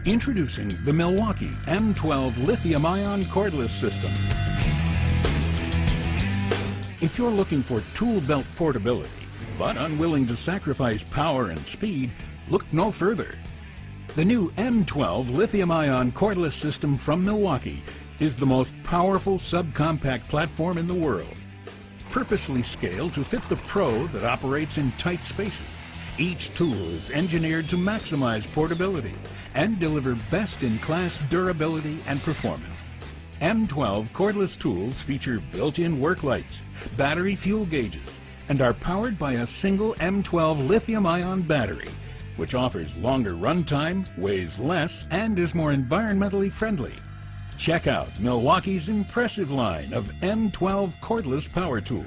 Introducing the Milwaukee M12 lithium-ion cordless system. If you're looking for tool belt portability, but unwilling to sacrifice power and speed, look no further. The new M12 lithium-ion cordless system from Milwaukee is the most powerful subcompact platform in the world. Purposely scaled to fit the pro that operates in tight spaces, each tool is engineered to maximize portability and deliver best-in-class durability and performance. M12 cordless tools feature built-in work lights, battery fuel gauges, and are powered by a single M12 lithium-ion battery, which offers longer runtime, weighs less, and is more environmentally friendly. Check out Milwaukee's impressive line of M12 cordless power tools.